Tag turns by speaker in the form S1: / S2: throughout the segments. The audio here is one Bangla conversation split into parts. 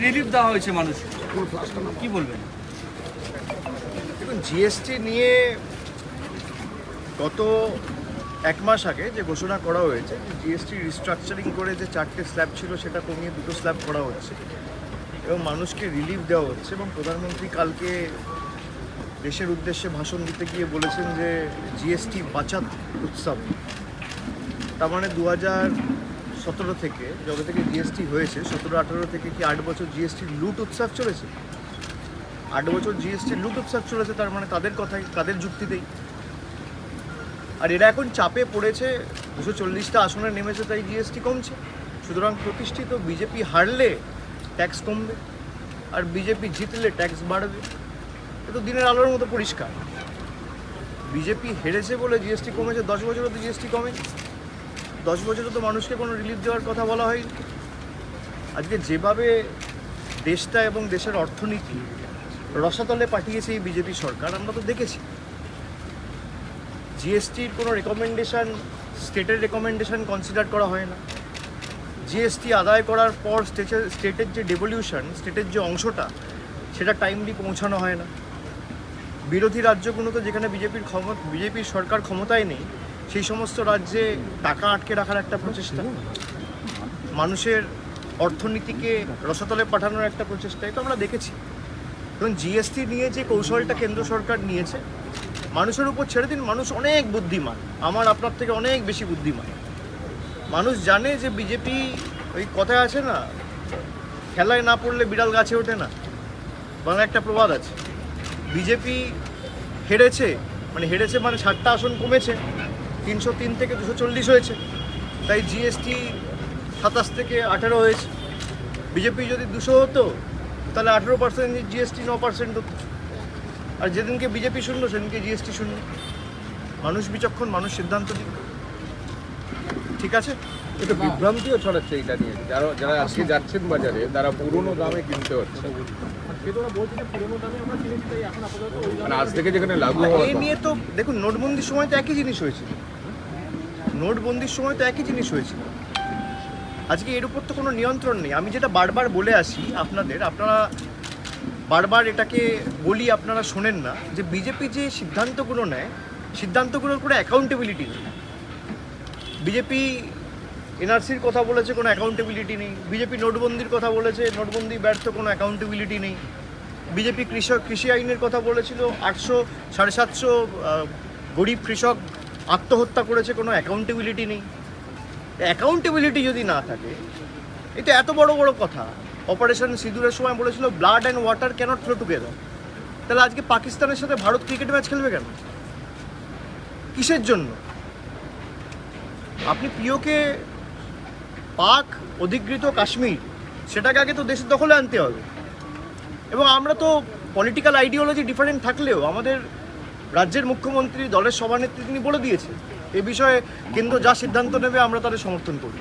S1: রিলিফ দেওয়া হয়েছে মানুষ, কি বলবেন?
S2: দেখুন, জিএসটি নিয়ে গত এক মাস আগে যে ঘোষণা করা হয়েছে যে জিএসটি রিস্ট্রাকচারিং করে যে 4টে স্ল্যাব ছিল সেটা কমিয়ে 2টো স্ল্যাব করা হচ্ছে এবং মানুষকে রিলিফ দেওয়া হচ্ছে। এবং প্রধানমন্ত্রী কালকে দেশের উদ্দেশ্যে ভাষণ দিতে গিয়ে বলেছেন যে জিএসটি বাঁচাত উৎসব। তার মানে 2017 থেকে যবে থেকে জিএসটি হয়েছে, 17-18 থেকে কি 8 বছর জিএসটি লুট উৎসব চলেছে? 8 বছর জিএসটি লুট উৎসব চলেছে, তার মানে তাদের কথাই, তাদের যুক্তিতেই। আর এরা এখন চাপে পড়েছে, 240টা আসনে নেমেছে, তাই জিএসটি কমছে। সুতরাং প্রতিষ্ঠিত বিজেপি হারলে ট্যাক্স কমবে আর বিজেপি জিতলে ট্যাক্স বাড়বে। এ তো দিনের আলোর মতো পরিষ্কার। বিজেপি হেরেছে বলে জিএসটি কমেছে। 10 বছরে তো জিএসটি কমে, 10 বছরে তো মানুষকে কোনো রিলিফ দেওয়ার কথা বলা হয়নি। আজকে যেভাবে দেশটা এবং দেশের অর্থনীতি রসাতলে পাঠিয়েছে এই বিজেপি সরকার, আমরা তো দেখেছি। জিএসটির কোনো রেকমেন্ডেশন, স্টেটের রেকমেন্ডেশন কনসিডার করা হয় না। জিএসটি আদায় করার পর স্টেটের যে ডেভলিউশন, স্টেটের যে অংশটা, সেটা টাইমলি পৌঁছানো হয় না। বিরোধী রাজ্যগুলোতে যেখানে বিজেপির সরকার ক্ষমতায় নেই, সেই সমস্ত রাজ্যে টাকা আটকে রাখার একটা প্রচেষ্টা, মানুষের অর্থনীতিকে রসাতলে পাঠানোর একটা প্রচেষ্টা, এটা আমরা দেখেছি। এবং জিএসটি নিয়ে যে কৌশলটা কেন্দ্র সরকার নিয়েছে, মানুষের উপর ছেড়ে দিন। মানুষ অনেক বুদ্ধিমান, আমার আপনার থেকে অনেক বেশি বুদ্ধিমান। মানুষ জানে যে বিজেপি, ওই কথায় আছে না, খেলায় না পড়লে বিড়াল গাছে ওঠে না, বাংলা একটা প্রবাদ আছে। বিজেপি হেরেছে মানে 60টা আসন কমেছে, 303 থেকে 240 হয়েছে, তাই জিএসটি 27 থেকে 18 হয়েছে। বিজেপি যদি 200 হতো তাহলে 18% জিএসটি 9% হতো। আর যেদিনকে বিজেপি শূন্য সেদিনকে জিএসটি শূন্য। মানুষ বিচক্ষণ, মানুষ সিদ্ধান্ত দিক, ঠিক আছে।
S3: এটা বিভ্রান্তিও ছড়াচ্ছে এটা নিয়ে, যারা আজকে যাচ্ছেন বাজারে তারা পুরনো দামে কিনতে হচ্ছে। মানে আজ থেকে যেখানে লাগু
S2: এই নিয়ে তো দেখুন, নোটবন্দির সময় তো একই জিনিস হয়েছিল। নোটবন্দির সময় তো একই জিনিস হয়েছিল। আজকে এর উপর তো কোনো নিয়ন্ত্রণ নেই। আমি যেটা বারবার বলে আসি আপনারা বারবার এটাকে বলি, আপনারা শোনেন না, যে বিজেপি যে সিদ্ধান্তগুলো নেয়, সিদ্ধান্তগুলোর কোনো অ্যাকাউন্টেবিলিটি নেই। বিজেপি এনআরসির কথা বলেছে, কোনো অ্যাকাউন্টেবিলিটি নেই। বিজেপি নোটবন্দির কথা বলেছে, নোটবন্দি ব্যর্থ, কোনো অ্যাকাউন্টেবিলিটি নেই। বিজেপি কৃষি আইনের কথা বলেছিল, 750 গরিব কৃষক আত্মহত্যা করেছে, কোনো অ্যাকাউন্টেবিলিটি নেই। অ্যাকাউন্টেবিলিটি যদি না থাকে, এটা এত বড় বড় কথা। অপারেশন সিঁদুরের সময় বলেছিল blood and water cannot flow together. তাহলে আজকে পাকিস্তানের সাথে ভারত ক্রিকেট ম্যাচ খেলবে কেন? কিসের জন্য? আপনি প্রিয়কে পাক অধিকৃত কাশ্মীর, সেটাকে আগে তো দেশের দখলে আনতে হবে। এবং আমরা তো পলিটিক্যাল আইডিওলজি ডিফারেন্ট থাকলেও আমাদের রাজ্যের মুখ্যমন্ত্রী, দলের সভানেত্রী, তিনি বলে দিয়েছে এ বিষয়ে কেন্দ্র যা সিদ্ধান্ত নেবে আমরা তাদের সমর্থন করি।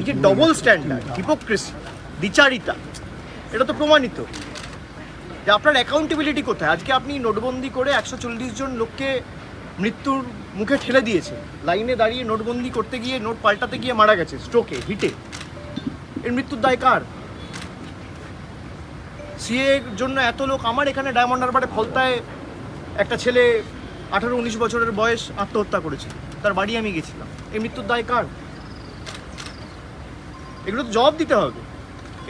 S2: এই যে ডবল স্ট্যান্ডার্ড, হিপোক্রেসি, দ্বিচারিতা, এটা তো প্রমাণিত। যে আপনার অ্যাকাউন্টেবিলিটি কোথায়? আজকে আপনি নোটবন্দি করে 140 জন লোককে মৃত্যুর মুখে ঠেলে দিয়েছে, লাইনে দাঁড়িয়ে নোটবন্দি করতে গিয়ে, নোট পাল্টাতে গিয়ে মারা গেছে স্ট্রোকে, হিটে। এর মৃত্যুর দায় কার? সিএ এর জন্য এত লোক, আমার এখানে ডায়মন্ড হারবারে ফলতায় একটা ছেলে 18-19 বছরের বয়স আত্মহত্যা করেছিল, তার বাড়ি আমি গেছিলাম। এই মৃত্যুর দায় কার? এগুলো তো জবাব দিতে হবে।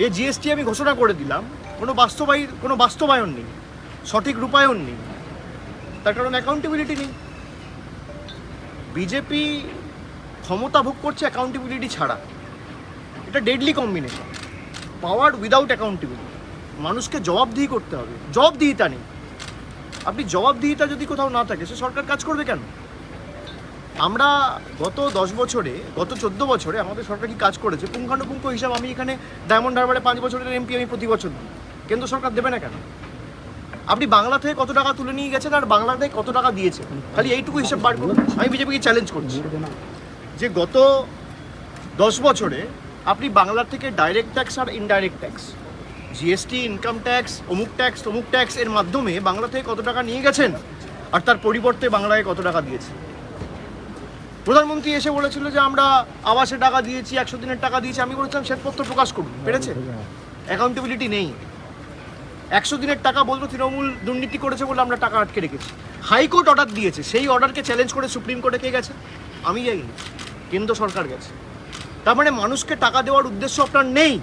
S2: এই জিএসটি আমি ঘোষণা করে দিলাম, কোনো বাস্তবায়ন নেই, সঠিক রূপায়ণ নেই, তার কারণ অ্যাকাউন্টেবিলিটি নেই। বিজেপি ক্ষমতা ভোগ করছে অ্যাকাউন্টেবিলিটি ছাড়া। এটা ডেডলি কম্বিনেশন, পাওয়ার উইদাউট অ্যাকাউন্টেবিলিটি। মানুষকে জবাবদিহি করতে হবে, জবাবদিহিতা নেই। আপনি জবাবদিহিতা যদি কোথাও না থাকে, সে সরকার কাজ করবে কেন? আমরা গত 10 বছরে, গত 14 বছরে আমাদের সরকার কি কাজ করেছে পুঙ্খানুপুঙ্খ হিসাব আমি এখানে ডায়মন্ড হারবারে 5 বছরের এমপি আমি প্রতি বছর দিই। কেন্দ্র সরকার দেবে না কেন? আপনি বাংলা থেকে কত টাকা তুলে নিয়ে গেছেন আর বাংলা থেকে কত টাকা দিয়েছে, খালি এইটুকু হিসাব বার করুন। আমি বিজেপিকে চ্যালেঞ্জ করছি যে গত 10 বছরে আপনি বাংলার থেকে ডাইরেক্ট ট্যাক্স আর indirect tax, GST, income tax, অমুক ট্যাক্স এর মাধ্যমে বাংলা থেকে কত টাকা নিয়ে গেছেন আর তার পরিবর্তে বাংলায় কত টাকা দিয়েছে। প্রধানমন্ত্রী এসে বলেছিল যে আমরা আবাসে টাকা দিয়েছি, 100 দিনের টাকা দিয়েছি। আমি বলেছিলাম শ্বেতপত্র প্রকাশ করুন, পেরেছে? অ্যাকাউন্টেবিলিটি নেই। 100 দিনের টাকা বলতো তৃণমূল দুর্নীতি করেছে বলে আমরা টাকা আটকে রেখেছি। হাইকোর্ট অর্ডার দিয়েছে, সেই অর্ডারকে চ্যালেঞ্জ করে সুপ্রিম কোর্টে কে গেছে? আমি যাইনি, কেন্দ্র সরকার গেছে। তার মানে মানুষকে টাকা দেওয়ার উদ্দেশ্য আপনার নেই।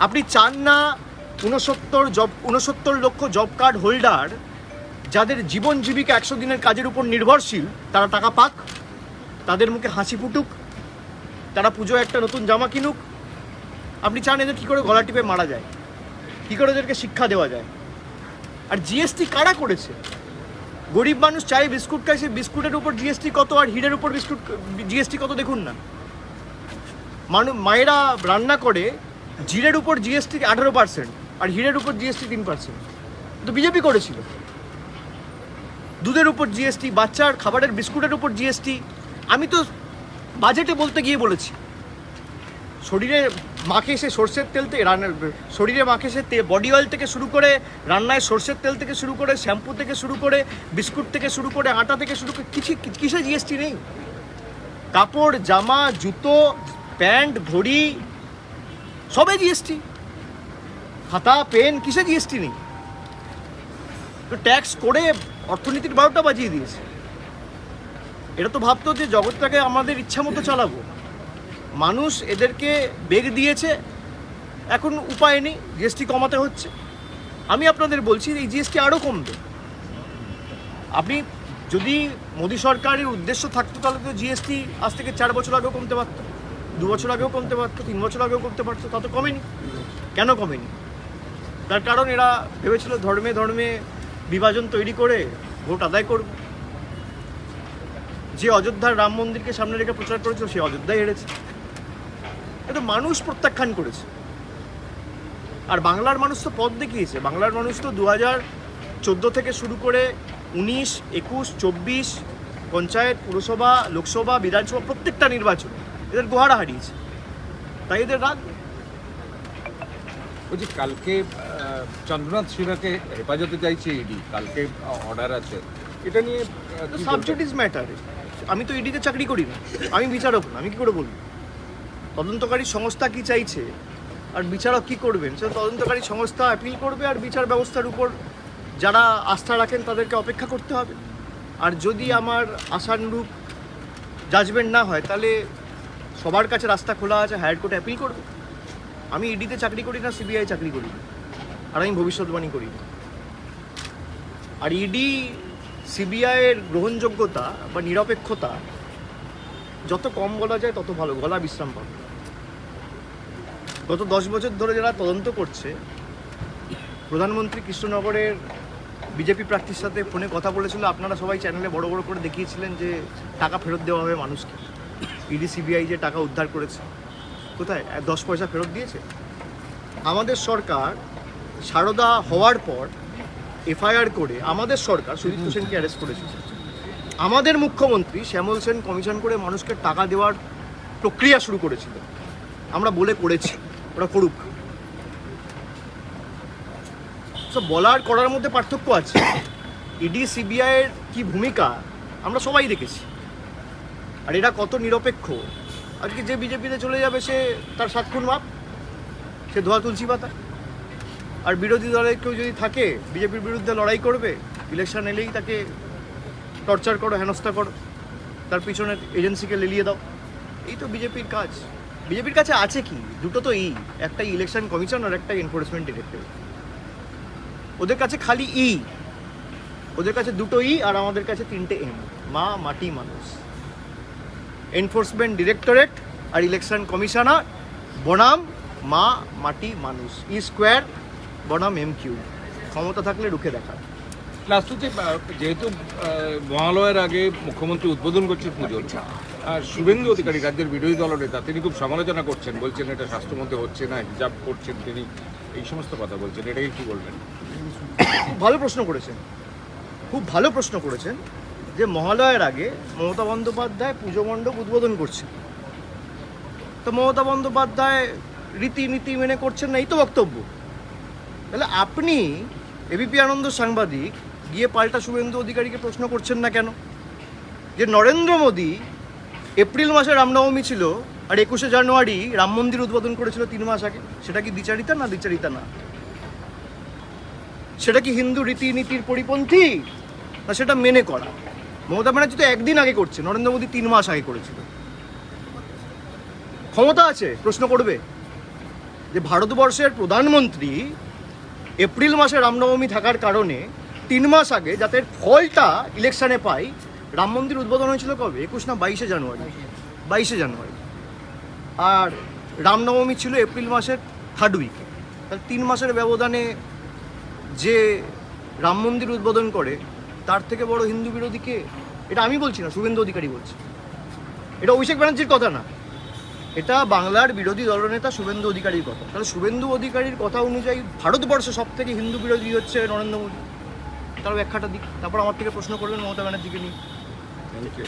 S2: আপনি চান না 69 লক্ষ জব কার্ড হোল্ডার যাদের জীবন জীবিকা 100 দিনের কাজের উপর নির্ভরশীল তারা টাকা পাক, তাদের মুখে হাসি ফুটুক, তারা পুজোয় একটা নতুন জামা কিনুক। আপনি চান এদের কী করে গলা টিপে মারা যায়, কী করে এদেরকে শিক্ষা দেওয়া যায়। আর জিএসটি কারা করেছে? গরিব মানুষ চাই বিস্কুট খায়, সেই বিস্কুটের উপর জিএসটি কত আর হিরের উপর জিএসটি কত দেখুন না। মায়েরা রান্না করে, জিরের উপর জিএসটি 18% আর হিরের উপর জিএসটি 3%। তো বিজেপি করেছিল। দুধের উপর জিএসটি, বাচ্চার খাবারের বিস্কুটের উপর জিএসটি। আমি তো বাজেটে বলতে গিয়ে বলেছি শরীরে মাখে সে সর্ষের তেল থেকে শরীরে মাখে সে বডি অয়েল থেকে শুরু করে, রান্নায় সর্ষের তেল থেকে শুরু করে, শ্যাম্পু থেকে শুরু করে, বিস্কুট থেকে শুরু করে, আটা থেকে শুরু করে, কিসে জিএসটি নেই? কাপড়, জামা, জুতো, প্যান্ট, ঘড়ি সবে জিএসটি। খাতা, পেন, কিসে জিএসটি নেই? তো ট্যাক্স করে অর্থনীতির 12টা বাজিয়ে দিয়েছে। এটা তো ভাবতো যে জগৎটাকে আমাদের ইচ্ছা মতো চালাবো। মানুষ এদেরকে বেগ দিয়েছে, এখন উপায় নেই, জিএসটি কমাতে হচ্ছে। আমি আপনাদের বলছি এই জিএসটি আরও কমবে। আপনি যদি মোদী সরকারের উদ্দেশ্য থাকতো তাহলে তো জিএসটি আজ থেকে 4 বছর আগেও কমতে পারত, 2 বছর আগেও কমতে পারত, 3 বছর আগেও কমতে পারতো। তা তো কমেনি। কেন কমেনি? তার কারণ এরা ভেবেছিল ধর্মে ধর্মে বিভাজন তৈরি করে ভোট আদায় করবে। যে অযোধ্যার রাম মন্দিরকে সামনে রেখে প্রচার করেছিল সে অযোধ্যায় হেরেছে। এটা মানুষ প্রত্যাখ্যান করেছে। আর বাংলার মানুষ তো পথ দেখিয়েছে। বাংলার মানুষ তো 2014 থেকে শুরু করে 19, 21, 24 পঞ্চায়েত, পুরসভা, লোকসভা, বিধানসভা প্রত্যেকটা নির্বাচন এদের গোহারা হারিয়েছে। তাই এদের রাগ।
S3: বলছি কালকে চন্দ্রনাথ সিনহাকে হেফাজতে চাইছে ইডি, কালকে অর্ডার আছে, এটা নিয়ে
S2: সাবজুডিস ম্যাটার। আমি তো ইডিতে চাকরি করি না, আমি বিচারক না, আমি কি করে বলবো? তদন্তকারী সংস্থা কি চাইছে আর বিচারক কি করবেন সেটা তদন্তকারী সংস্থা অ্যাপিল করবে, আর বিচার ব্যবস্থার উপর যারা আস্থা রাখেন তাদেরকে অপেক্ষা করতে হবে। আর যদি আমার আশানুরূপ জাজমেন্ট না হয় তাহলে সবার কাছে রাস্তা খোলা আছে, হায়ার কোর্টে অ্যাপিল করবে। আমি ইডিতে চাকরি করি না, সিবিআই চাকরি করি না, আর আমি ভবিষ্যৎবাণী করি না। আর ইডি সিবিআইয়ের গ্রহণযোগ্যতা বা নিরপেক্ষতা যত কম বলা যায় তত ভালো, গলা বিশ্রাম পাবে। গত 10 বছর ধরে যারা তদন্ত করছে, প্রধানমন্ত্রী কৃষ্ণনগরের বিজেপি প্রার্থীর সাথে ফোনে কথা বলেছিল, আপনারা সবাই চ্যানেলে বড় বড় করে দেখিয়েছিলেন যে টাকা ফেরত দেওয়া হবে মানুষকে। ইডি সিবিআই যে টাকা উদ্ধার করেছে, কোথায় 10 পয়সা ফেরত দিয়েছে? আমাদের সরকার সারদা হওয়ার পর এফআইআর করে আমাদের সরকার সুদীপ্ত সেনকে অ্যারেস্ট করেছিল। আমাদের মুখ্যমন্ত্রী শ্যামল সেন কমিশন করে মানুষকে টাকা দেওয়ার প্রক্রিয়া শুরু করেছিল। আমরা বলে করেছি, ওরা করুক। সব বলার করার মধ্যে পার্থক্য আছে। ইডি সিবিআইয়ের কি ভূমিকা আমরা সবাই দেখেছি। আর এরা কত নিরপেক্ষ। আজকে যে বিজেপিতে চলে যাবে সে তার 7 খুন মাপ, সে ধোয়া তুলসী পাতা। আর বিরোধী দলের কেউ যদি থাকে বিজেপির বিরুদ্ধে লড়াই করবে, ইলেকশন এলেই তাকে টর্চার করো, হেনস্থা করো, তার পিছনে এজেন্সিকে লেলিয়ে দাও। এই তো বিজেপির কাজ। বিজেপির কাছে আছে কি? দুটো তো একটা ইলেকশন কমিশন আর একটা এনফোর্সমেন্ট ডিরেক্টরেট। ওদের কাছে খালি ওদের কাছে দুটো আর আমাদের কাছে 3টে এম, মা, মাটি, মানুষ। এনফোর্সমেন্ট ডিরেক্টরেট আর ইলেকশন কমিশনার বনাম মা, মাটি, মানুষ, স্কোয়ার বনাম MQ। ক্ষমতা থাকলে রুখে দেখা।
S3: লাস্ট হচ্ছে যেহেতু মহালয়ের আগে মুখ্যমন্ত্রী উদ্বোধন করছেন পুজোর, আর শুভেন্দু অধিকারী রাজ্যের বিরোধী দলনেতা তিনি খুব সমালোচনা করছেন, বলছেন এটা স্বাস্থ্যমন্ত্রী হচ্ছে না, হিজাব করছেন তিনি, এই সমস্ত কথা বলছেন, এটাকে কি বলবেন?
S2: খুব ভালো প্রশ্ন করেছেন, খুব ভালো প্রশ্ন করেছেন যে মহালয়ের আগে মমতা বন্দ্যোপাধ্যায় পুজো মণ্ডপ উদ্বোধন করছেন। তো মমতা বন্দ্যোপাধ্যায় রীতিনীতি মেনে করছেন না, এই তো বক্তব্য। তাহলে আপনি এবিপি আনন্দ সাংবাদিক গিয়ে পাল্টা শুভেন্দু অধিকারীকে প্রশ্ন করছেন না কেন যে নরেন্দ্র মোদী এপ্রিল মাসে রামনবমী ছিল, আর 21শে জানুয়ারি রাম মন্দির উদ্বোধন করেছিল 3 মাস আগে। সেটা কি দ্বিচারিতা না দ্বিচারিতা না? সেটা কি হিন্দু রীতিনীতির পরিপন্থী না সেটা মেনে করা? মমতা ব্যানার্জি তো একদিন আগে করছে, নরেন্দ্র মোদী 3 মাস আগে করেছিল। ক্ষমতা আছে প্রশ্ন করবে যে ভারতবর্ষের প্রধানমন্ত্রী এপ্রিল মাসে রামনবমী থাকার কারণে 3 মাস আগে যাতে ফলটা ইলেকশনে পাই, রাম মন্দির উদ্বোধন হয়েছিল কবে? 21 না 22শে জানুয়ারি? 22শে জানুয়ারি। আর রামনবমী ছিল এপ্রিল মাসের 3rd উইকে। তাহলে 3 মাসের ব্যবধানে যে রাম মন্দির উদ্বোধন করে তার থেকে বড় হিন্দু বিরোধী কে? এটা আমি বলছি না, শুভেন্দু অধিকারী বলছে। এটা অভিষেক ব্যানার্জির কথা না, এটা বাংলার বিরোধী দলনেতা শুভেন্দু অধিকারীর কথা। তাহলে শুভেন্দু অধিকারীর কথা অনুযায়ী ভারতবর্ষে সব থেকে হিন্দু বিরোধী হচ্ছে নরেন্দ্র মোদী। তার ব্যাখ্যাটা দিক, তারপর আমার থেকে প্রশ্ন করবেন মমতা ব্যানার্জিকে নিয়ে।
S3: Thank you.